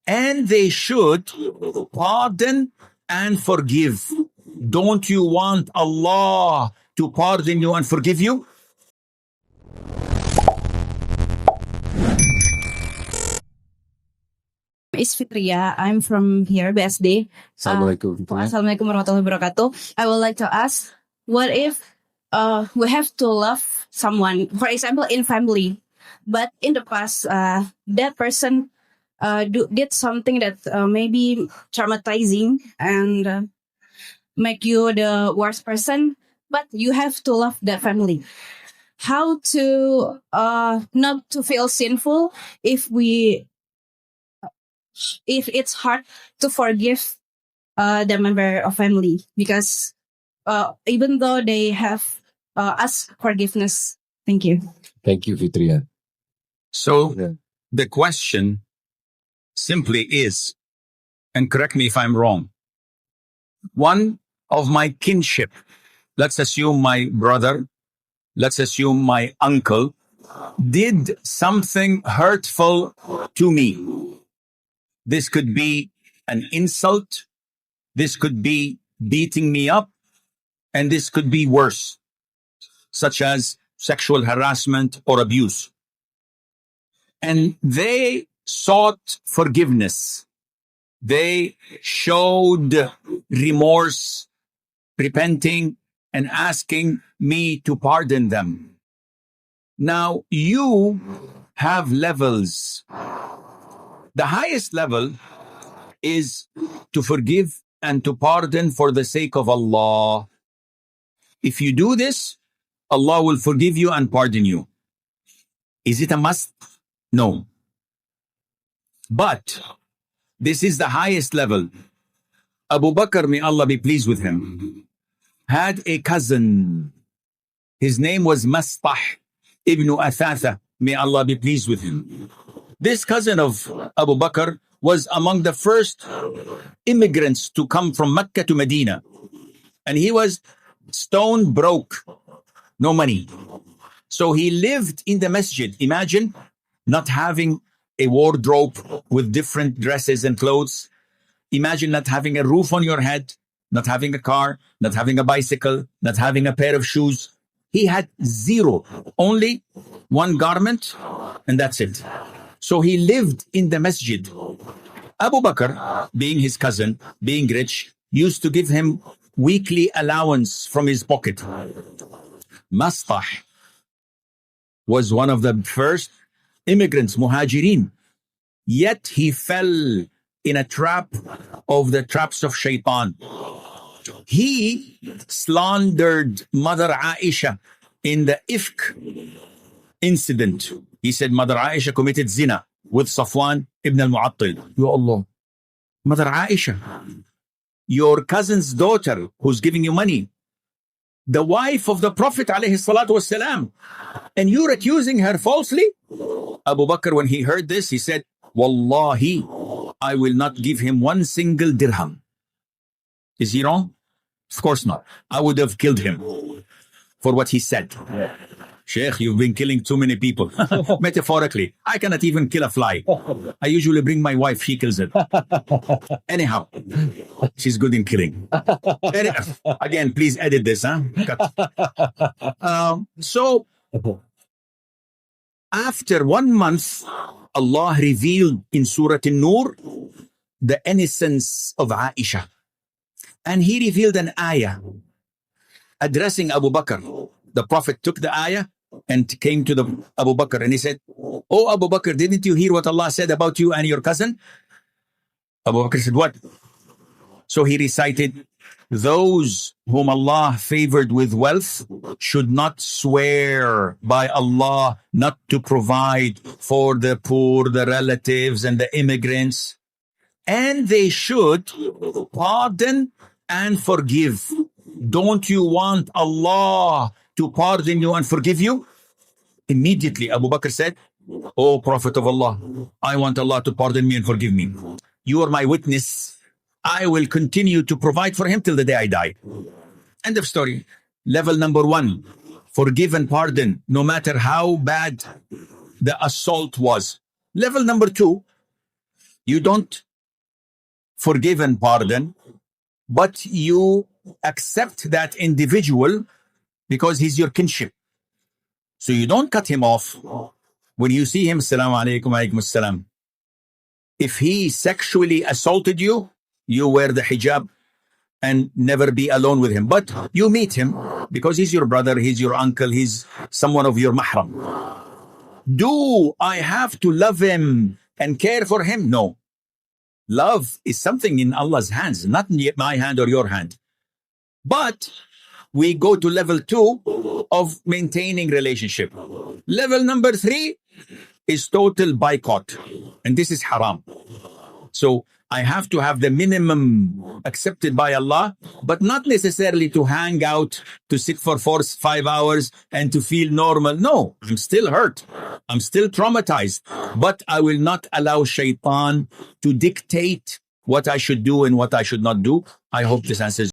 and they should pardon and forgive. Don't you want Allah to pardon you and forgive you? Is Fitria. I'm from here, BSD. Assalamualaikum. Assalamualaikum warahmatullahi wabarakatuh. I would like to ask, what if we have to love someone, for example, in family, but in the past, that person did something that maybe traumatizing and make you the worst person, but you have to love that family. How to not to feel sinful if it's hard to forgive the member of family, because even though they have asked forgiveness. Thank you. Thank you, Fitria. So the question simply is, and correct me if I'm wrong, one of my kinship, let's assume my brother, let's assume my uncle, did something hurtful to me. This could be an insult, this could be beating me up, and this could be worse, such as sexual harassment or abuse. And they sought forgiveness. They showed remorse, repenting, and asking me to pardon them. Now, you have levels. The highest level is to forgive and to pardon for the sake of Allah. If you do this, Allah will forgive you and pardon you. Is it a must? No. But this is the highest level. Abu Bakr, may Allah be pleased with him, had a cousin. His name was Mastah ibn Athatha. May Allah be pleased with him. This cousin of Abu Bakr was among the first immigrants to come from Mecca to Medina. And he was stone broke, no money. So he lived in the masjid. Imagine not having a wardrobe with different dresses and clothes. Imagine not having a roof on your head, not having a car, not having a bicycle, not having a pair of shoes. He had zero, only one garment, and that's it. So he lived in the masjid. Abu Bakr, being his cousin, being rich, used to give him weekly allowance from his pocket. Mastah was one of the first immigrants, muhajirin. Yet he fell in a trap of the traps of shaitan. He slandered Mother Aisha in the Ifk incident. He said Mother Aisha committed zina with Safwan ibn al-Mu'attil. Ya Allah. Mother Aisha, your cousin's daughter who's giving you money, the wife of the Prophet alayhi salatu wasalam, and you're accusing her falsely? Abu Bakr, when he heard this, he said, Wallahi, I will not give him one single dirham. Is he wrong? Of course not. I would have killed him for what he said. Sheikh, you've been killing too many people. Metaphorically, I cannot even kill a fly. I usually bring my wife, she kills it. Anyhow, she's good in killing. Again, please edit this. So, after 1 month, Allah revealed in Surah An-Nur the innocence of Aisha. And he revealed an ayah addressing Abu Bakr. The Prophet took the ayah and came to the Abu Bakr and he said, Oh Abu Bakr, didn't you hear what Allah said about you and your cousin? Abu Bakr said, what? So he recited, those whom Allah favored with wealth should not swear by Allah not to provide for the poor, the relatives, and the immigrants. And they should pardon and forgive. Don't you want Allah to pardon you and forgive you? Immediately Abu Bakr said, Oh Prophet of Allah, I want Allah to pardon me and forgive me. You are my witness. I will continue to provide for him till the day I die. End of story. Level number 1, forgive and pardon, no matter how bad the assault was. Level number 2, You don't forgive and pardon, but you accept that individual because he's your kinship. So you don't cut him off. When you see him, Assalamu alaikum, alaikum assalam. If he sexually assaulted you, you wear the hijab and never be alone with him. But you meet him because he's your brother, he's your uncle, he's someone of your mahram. Do I have to love him and care for him? No. Love is something in Allah's hands, not in my hand or your hand. But we go to level 2 of maintaining relationship. Level number 3 is total boycott. And this is haram. So I have to have the minimum accepted by Allah, but not necessarily to hang out, to sit for 4-5 hours and to feel normal. No, I'm still hurt. I'm still traumatized, but I will not allow shaitan to dictate what I should do and what I should not do. I hope this answers